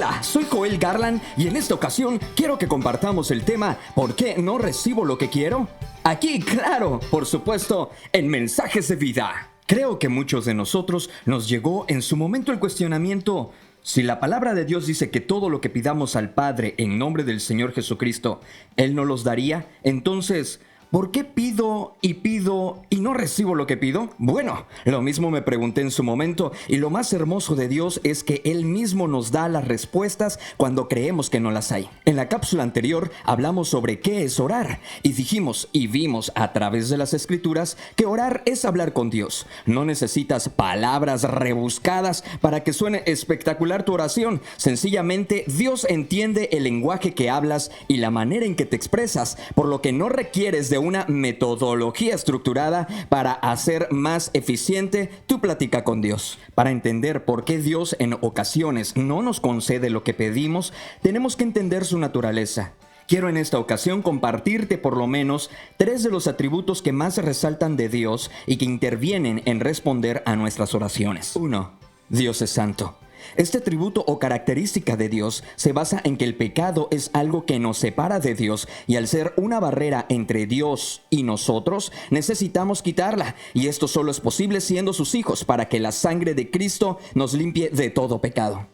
Hola, soy Joel Garland y en esta ocasión quiero que compartamos el tema ¿por qué no recibo lo que quiero? Aquí, claro, por supuesto, en Mensajes de Vida. Creo que muchos de nosotros nos llegó en su momento el cuestionamiento: si la palabra de Dios dice que todo lo que pidamos al Padre en nombre del Señor Jesucristo, Él nos los daría, entonces, ¿por qué pido y no recibo lo que pido? Bueno, lo mismo me pregunté en su momento, y lo más hermoso de Dios es que Él mismo nos da las respuestas cuando creemos que no las hay. En la cápsula anterior hablamos sobre qué es orar, y dijimos y vimos a través de las Escrituras que orar es hablar con Dios. No necesitas palabras rebuscadas para que suene espectacular tu oración. Sencillamente, Dios entiende el lenguaje que hablas y la manera en que te expresas, por lo que no requieres de una metodología estructurada para hacer más eficiente tu plática con Dios. Para entender por qué Dios en ocasiones no nos concede lo que pedimos, tenemos que entender su naturaleza. Quiero en esta ocasión compartirte por lo menos 3 de los atributos que más resaltan de Dios y que intervienen en responder a nuestras oraciones. 1. Dios es santo. Este atributo o característica de Dios se basa en que el pecado es algo que nos separa de Dios, y al ser una barrera entre Dios y nosotros, necesitamos quitarla, y esto solo es posible siendo sus hijos, para que la sangre de Cristo nos limpie de todo pecado.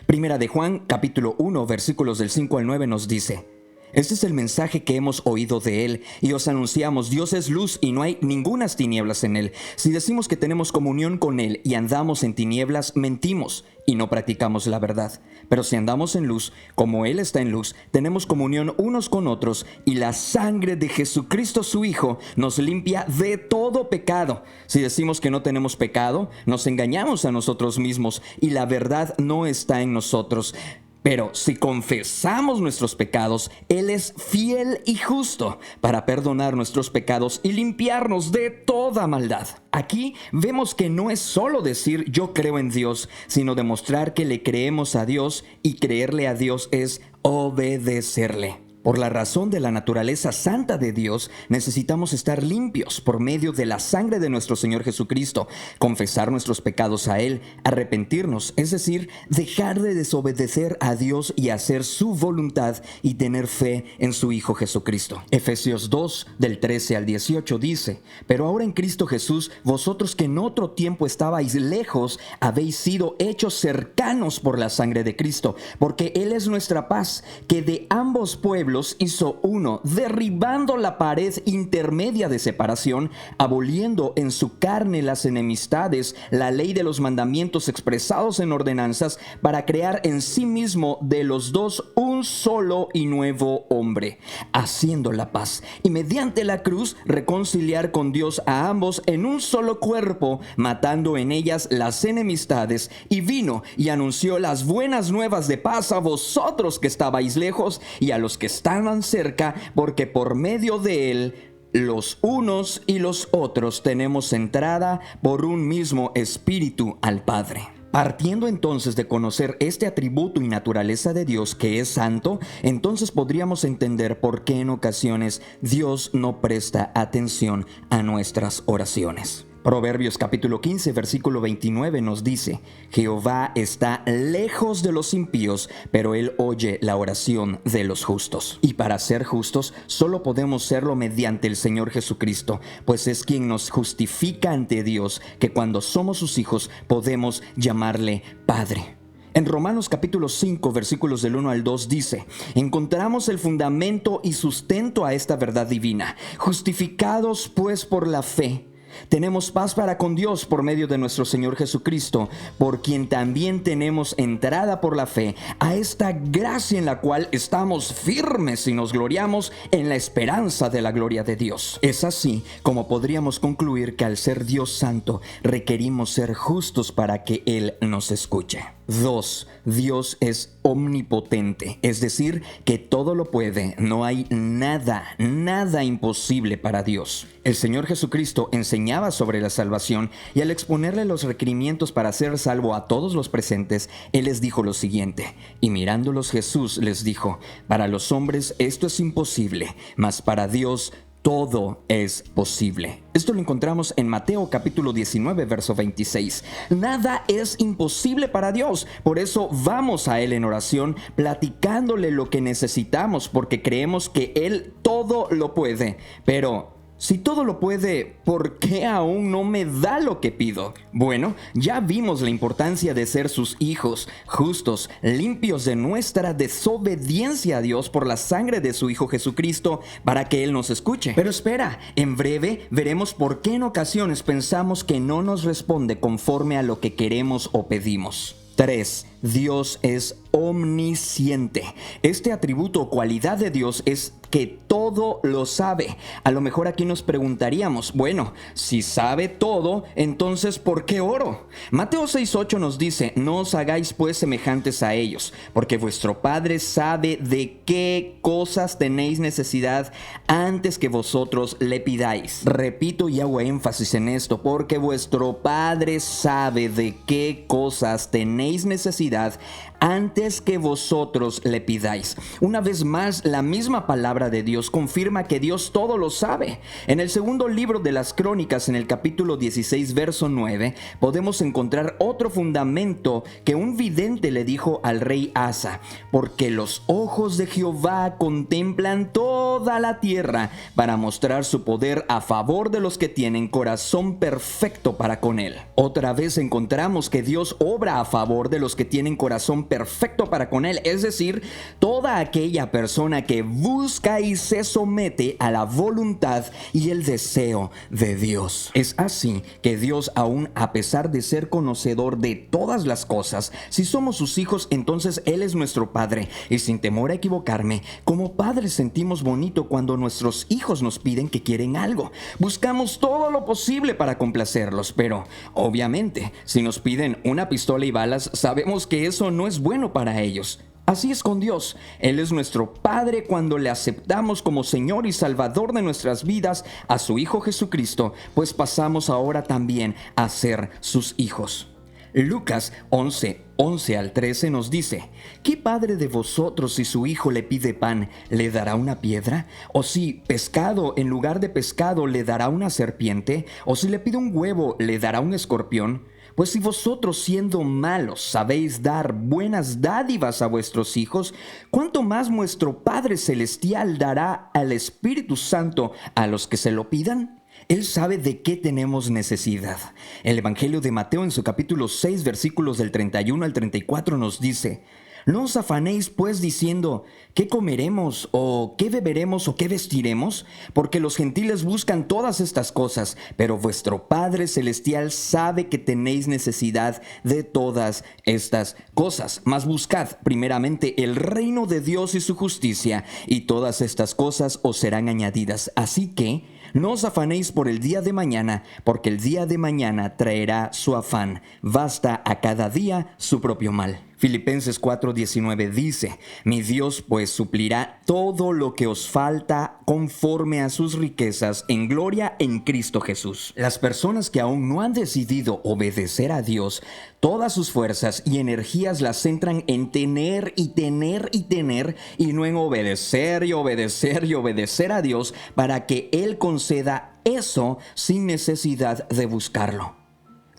Primera de Juan, capítulo 1, versículos del 5 al 9 nos dice: este es el mensaje que hemos oído de Él y os anunciamos: Dios es luz y no hay ningunas tinieblas en Él. Si decimos que tenemos comunión con Él y andamos en tinieblas, mentimos y no practicamos la verdad. Pero si andamos en luz, como Él está en luz, tenemos comunión unos con otros, y la sangre de Jesucristo su Hijo nos limpia de todo pecado. Si decimos que no tenemos pecado, nos engañamos a nosotros mismos y la verdad no está en nosotros. Pero si confesamos nuestros pecados, Él es fiel y justo para perdonar nuestros pecados y limpiarnos de toda maldad. Aquí vemos que no es solo decir yo creo en Dios, sino demostrar que le creemos a Dios, y creerle a Dios es obedecerle. Por la razón de la naturaleza santa de Dios, necesitamos estar limpios por medio de la sangre de nuestro Señor Jesucristo, confesar nuestros pecados a Él, arrepentirnos, es decir, dejar de desobedecer a Dios y hacer su voluntad, y tener fe en su Hijo Jesucristo. Efesios 2, del 13 al 18 dice: pero ahora en Cristo Jesús, vosotros que en otro tiempo estabais lejos, habéis sido hechos cercanos por la sangre de Cristo, porque Él es nuestra paz, que de ambos pueblos hizo uno, derribando la pared intermedia de separación, aboliendo en su carne las enemistades, la ley de los mandamientos expresados en ordenanzas, para crear en sí mismo de los dos un solo y nuevo hombre, haciendo la paz, y mediante la cruz reconciliar con Dios a ambos en un solo cuerpo, matando en ellas las enemistades, y vino y anunció las buenas nuevas de paz a vosotros que estabais lejos y a los que estaban cerca, porque por medio de Él los unos y los otros tenemos entrada por un mismo Espíritu al Padre. Partiendo entonces de conocer este atributo y naturaleza de Dios, que es santo, entonces podríamos entender por qué en ocasiones Dios no presta atención a nuestras oraciones. Proverbios capítulo 15, versículo 29 nos dice: Jehová está lejos de los impíos, pero Él oye la oración de los justos. Y para ser justos, solo podemos serlo mediante el Señor Jesucristo, pues es quien nos justifica ante Dios, que cuando somos sus hijos podemos llamarle Padre. En Romanos capítulo 5, versículos del 1 al 2 dice: encontramos el fundamento y sustento a esta verdad divina. Justificados pues por la fe, tenemos paz para con Dios por medio de nuestro Señor Jesucristo, por quien también tenemos entrada por la fe a esta gracia en la cual estamos firmes y nos gloriamos en la esperanza de la gloria de Dios. Es así como podríamos concluir que al ser Dios santo, requerimos ser justos para que Él nos escuche. 2. Dios es omnipotente, es decir, que todo lo puede. No hay nada imposible para Dios. El Señor Jesucristo enseñaba sobre la salvación, y al exponerle los requerimientos para ser salvo a todos los presentes, Él les dijo lo siguiente: y mirándolos Jesús les dijo: para los hombres esto es imposible, mas para Dios todo es posible. Esto lo encontramos en Mateo capítulo 19, verso 26. Nada es imposible para Dios. Por eso vamos a Él en oración, platicándole lo que necesitamos, porque creemos que Él todo lo puede. Pero si todo lo puede, ¿por qué aún no me da lo que pido? Bueno, ya vimos la importancia de ser sus hijos, justos, limpios de nuestra desobediencia a Dios por la sangre de su Hijo Jesucristo, para que Él nos escuche. Pero espera, en breve veremos por qué en ocasiones pensamos que no nos responde conforme a lo que queremos o pedimos. 3. Dios es omnisciente. Este atributo o cualidad de Dios es que todo lo sabe. A lo mejor aquí nos preguntaríamos, bueno, si sabe todo, entonces ¿por qué oro? Mateo 6:8 nos dice, no os hagáis pues semejantes a ellos, porque vuestro Padre sabe de qué cosas tenéis necesidad antes que vosotros le pidáis. Repito y hago énfasis en esto, porque vuestro Padre sabe de qué cosas tenéis necesidad antes que vosotros le pidáis. Una vez más, la misma palabra de Dios confirma que Dios todo lo sabe. En el segundo libro de las Crónicas, en el capítulo 16, verso 9, podemos encontrar otro fundamento que un vidente le dijo al rey Asa: porque los ojos de Jehová contemplan toda la tierra para mostrar su poder a favor de los que tienen corazón perfecto para con él. Otra vez encontramos que Dios obra a favor de los que tienen corazón perfecto para con él, es decir, toda aquella persona que busca y se somete a la voluntad y el deseo de Dios. Es así que Dios, aún a pesar de ser conocedor de todas las cosas, si somos sus hijos, entonces Él es nuestro Padre, y sin temor a equivocarme, como padres sentimos bonito cuando nuestros hijos nos piden que quieren algo. Buscamos todo lo posible para complacerlos, pero obviamente, si nos piden una pistola y balas, sabemos que eso no es bueno para ellos. Así es con Dios. Él es nuestro Padre cuando le aceptamos como Señor y Salvador de nuestras vidas a su Hijo Jesucristo, pues pasamos ahora también a ser sus hijos. Lucas 11 al 13 nos dice: ¿qué padre de vosotros, si su hijo le pide pan, le dará una piedra? ¿O si pescado en lugar de pescado le dará una serpiente? ¿O si le pide un huevo, le dará un escorpión? Pues si vosotros, siendo malos, sabéis dar buenas dádivas a vuestros hijos, ¿cuánto más vuestro Padre Celestial dará al Espíritu Santo a los que se lo pidan? Él sabe de qué tenemos necesidad. El Evangelio de Mateo, en su capítulo 6, versículos del 31 al 34, nos dice: no os afanéis pues diciendo, ¿qué comeremos, o qué beberemos, o qué vestiremos? Porque los gentiles buscan todas estas cosas, pero vuestro Padre Celestial sabe que tenéis necesidad de todas estas cosas. Mas buscad primeramente el reino de Dios y su justicia, y todas estas cosas os serán añadidas. Así que no os afanéis por el día de mañana, porque el día de mañana traerá su afán. Basta a cada día su propio mal. Filipenses 4:19 dice: mi Dios pues suplirá todo lo que os falta conforme a sus riquezas en gloria en Cristo Jesús. Las personas que aún no han decidido obedecer a Dios, todas sus fuerzas y energías las centran en tener y tener y tener, y no en obedecer y obedecer y obedecer a Dios para que Él conceda eso sin necesidad de buscarlo.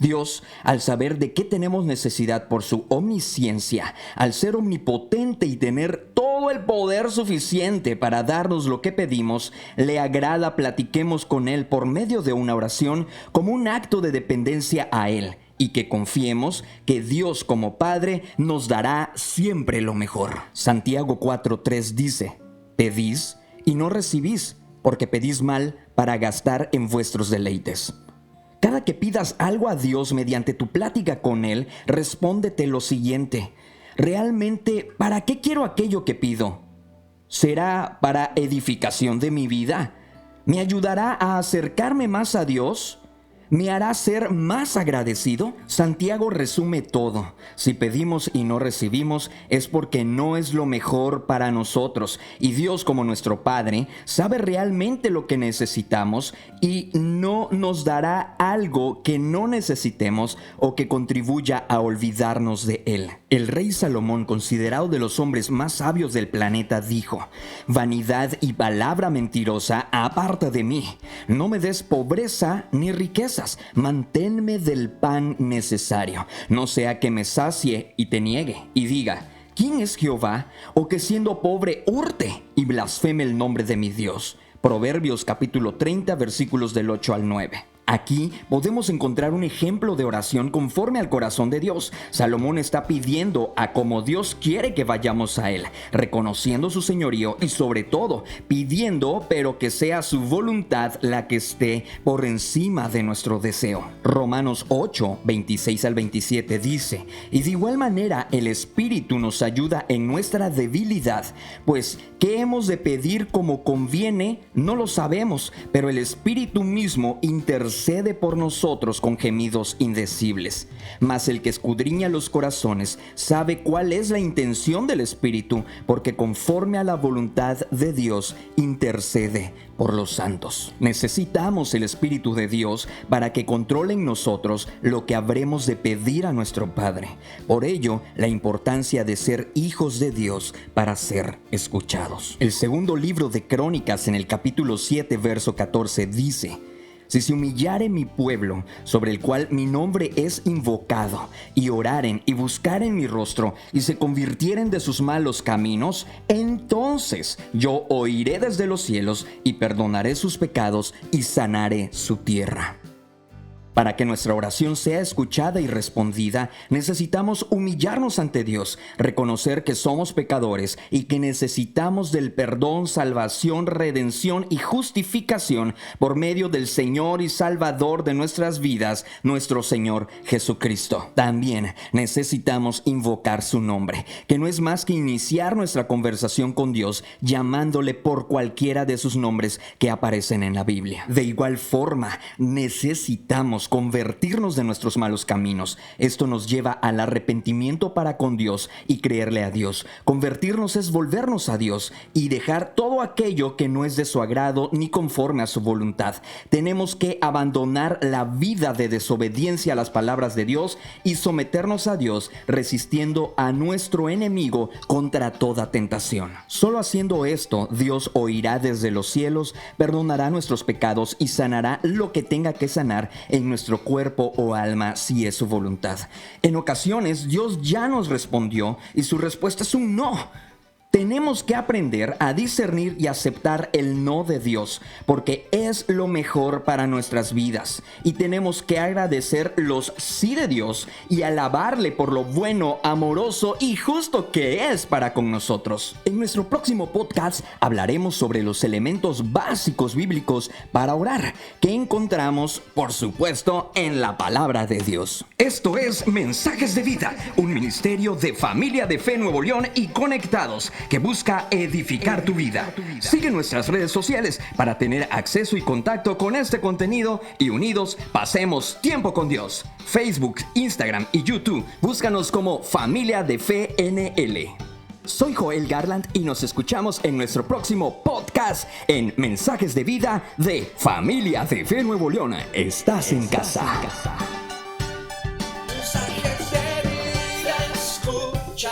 Dios, al saber de qué tenemos necesidad por su omnisciencia, al ser omnipotente y tener todo el poder suficiente para darnos lo que pedimos, le agrada platiquemos con Él por medio de una oración como un acto de dependencia a Él, y que confiemos que Dios como Padre nos dará siempre lo mejor. Santiago 4:3 dice: pedís y no recibís, porque pedís mal para gastar en vuestros deleites. Cada que pidas algo a Dios mediante tu plática con Él, respóndete lo siguiente: ¿realmente para qué quiero aquello que pido? ¿Será para edificación de mi vida? ¿Me ayudará a acercarme más a Dios? ¿Me hará ser más agradecido? Santiago resume todo. Si pedimos y no recibimos, es porque no es lo mejor para nosotros. Y Dios, como nuestro Padre, sabe realmente lo que necesitamos y no nos dará algo que no necesitemos o que contribuya a olvidarnos de Él. El rey Salomón, considerado de los hombres más sabios del planeta, dijo: vanidad y palabra mentirosa aparta de mí. No me des pobreza ni riqueza. Manténme del pan necesario, no sea que me sacie y te niegue y diga: ¿quién es Jehová? O que siendo pobre hurte y blasfeme el nombre de mi Dios. Proverbios capítulo 30, versículos del 8 al 9. Aquí podemos encontrar un ejemplo de oración conforme al corazón de Dios. Salomón está pidiendo a como Dios quiere que vayamos a Él, reconociendo su señorío y sobre todo pidiendo, pero que sea su voluntad la que esté por encima de nuestro deseo. Romanos 8, 26 al 27 dice: y de igual manera el Espíritu nos ayuda en nuestra debilidad, pues ¿qué hemos de pedir como conviene? No lo sabemos, pero el Espíritu mismo intercede por nosotros con gemidos indecibles. Mas el que escudriña los corazones sabe cuál es la intención del Espíritu, porque conforme a la voluntad de Dios intercede por los santos. Necesitamos el Espíritu de Dios para que controle en nosotros lo que habremos de pedir a nuestro Padre. Por ello, la importancia de ser hijos de Dios para ser escuchados. El segundo libro de Crónicas, en el capítulo 7, verso 14, dice: si se humillare mi pueblo, sobre el cual mi nombre es invocado, y oraren y buscaren mi rostro, y se convirtieren de sus malos caminos, entonces yo oiré desde los cielos, y perdonaré sus pecados, y sanaré su tierra. Para que nuestra oración sea escuchada y respondida, necesitamos humillarnos ante Dios, reconocer que somos pecadores y que necesitamos del perdón, salvación, redención y justificación por medio del Señor y Salvador de nuestras vidas, nuestro Señor Jesucristo. También necesitamos invocar su nombre, que no es más que iniciar nuestra conversación con Dios llamándole por cualquiera de sus nombres que aparecen en la Biblia. De igual forma, necesitamos convertirnos de nuestros malos caminos. Esto nos lleva al arrepentimiento para con Dios y creerle a Dios. Convertirnos es volvernos a Dios y dejar todo aquello que no es de su agrado ni conforme a su voluntad. Tenemos que abandonar la vida de desobediencia a las palabras de Dios y someternos a Dios, resistiendo a nuestro enemigo contra toda tentación. Solo haciendo esto, Dios oirá desde los cielos, perdonará nuestros pecados y sanará lo que tenga que sanar en nuestro cuerpo o alma si es su voluntad. En ocasiones Dios ya nos respondió y su respuesta es un no. Tenemos que aprender a discernir y aceptar el no de Dios, porque es lo mejor para nuestras vidas. Y tenemos que agradecer los sí de Dios y alabarle por lo bueno, amoroso y justo que es para con nosotros. En nuestro próximo podcast hablaremos sobre los elementos básicos bíblicos para orar, que encontramos, por supuesto, en la palabra de Dios. Esto es Mensajes de Vida, un ministerio de Familia de Fe Nuevo León y Conectados, que busca edificar tu vida. Sigue nuestras redes sociales para tener acceso y contacto con este contenido y unidos pasemos tiempo con Dios. Facebook, Instagram y YouTube, búscanos como Familia de Fe NL. Soy Joel Garland y nos escuchamos en nuestro próximo podcast en Mensajes de Vida de Familia de Fe Nuevo León. Estás en casa. Mensajes de vida, escucha.